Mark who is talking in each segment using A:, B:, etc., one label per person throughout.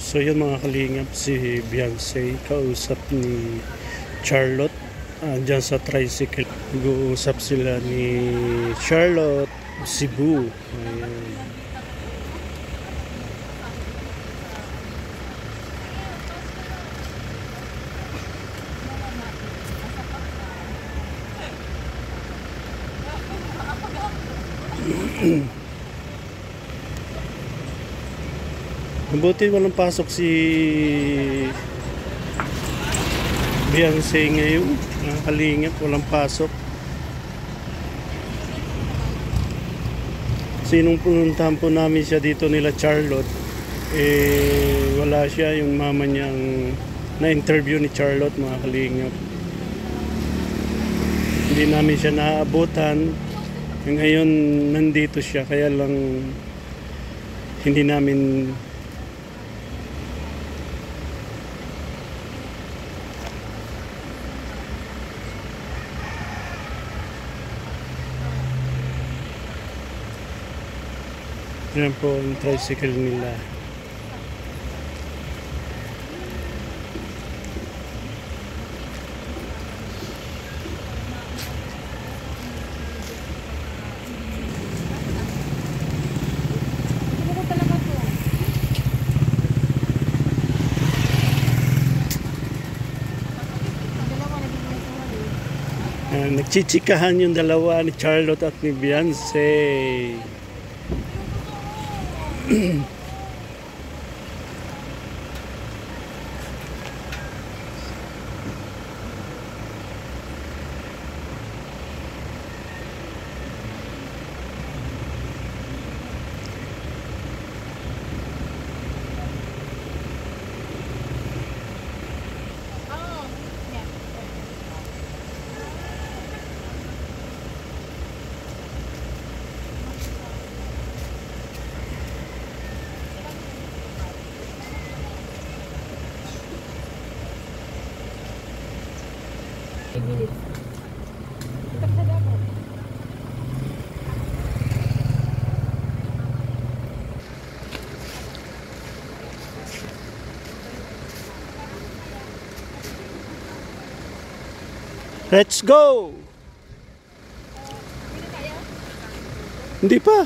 A: So yun mga kalingap, si Beyonce kausap ni Charlotte dyan sa tricycle. Nag-uusap sila ni Charlotte Cebu. Ayan. Mabuti walang pasok si Beyonce ngayon. Nakakalingap, walang pasok. Sinong pununtahan po namin siya dito nila Charlotte, wala siya. Yung mama niyang na-interview ni Charlotte, mga kalingap. Hindi namin siya naaabutan. Ngayon nandito siya, kaya lang hindi namin yan po ang tricycle nila. Nagchichikahan yung dalawa ni Charlotte at ni Beyonce. Let's go! Hindi pa.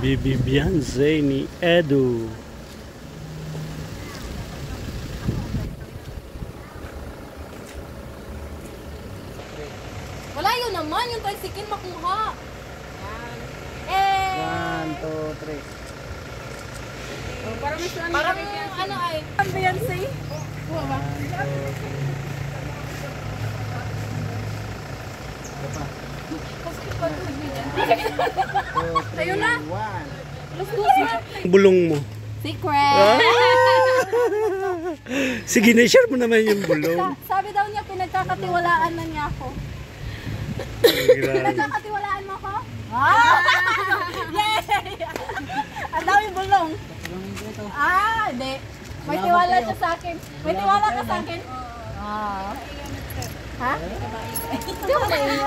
A: Bibi Beyonce ni Edu.
B: Wala yun naman, yung tricycle makuha.
C: 1, 2, 3.
B: Parang ano ay, ang Beyonce? Buwa ba? Ayun na.
A: Bulong mo.
B: Secret!
A: Sige na, share mo naman yung bulong.
B: Sabi daw niya, pinagkakatiwalaan na niya ako. Pinagkakatiwalaan mo ako? Ah! Yay! Ang daming bulong. Hindi. May tiwala siya sa akin. May tiwala ka sa akin? Ha?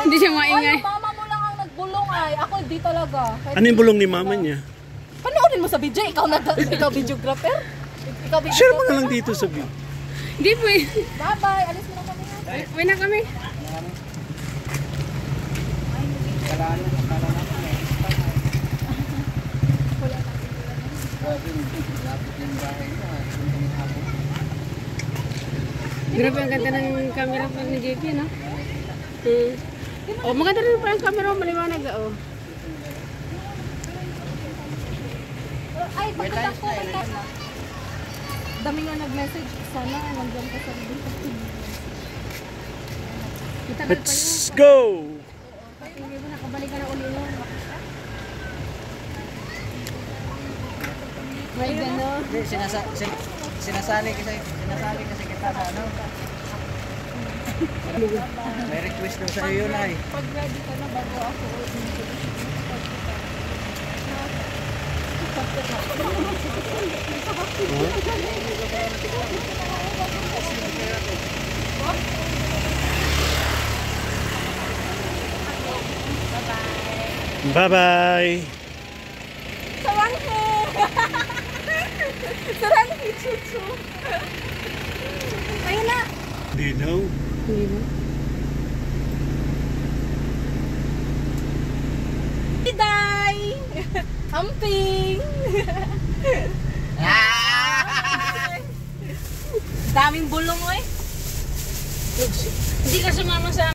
D: Hindi siya maingay.
B: Yung mama mo lang ang nagbulong ay. Ako di talaga.
A: Ano yung bulong ni mama niya?
B: Panoorin mo sa video. Ikaw videographer? Ikaw videographer?
A: Share mo na lang dito sa video.
D: Hindi po eh.
B: Bye-bye. Alis mo na kami.
D: Uwi na kami. Grabe ang ganda ng camera pa ni JP, no? Oh, maganda rin pa ang camera, maliwanag. Oh.
B: Ay, pagkatak ko. Dami nga nag-message. Sana nandiyan ka sa video.
A: Let's go!
B: Hindi mo nakabalik ka na uli nun. May gano'n.
C: Sinasali kasi kita sa ano. May request daw sa iyo na eh.
B: Pag ready ka na bago ako
A: Bye-bye!
B: Saranghe! Saranghe, chuchu! Ayun na!
A: Dinaw.
D: Hindi ba?
B: Day! Amping! Daming bulong eh.
D: Hindi ka sumama sa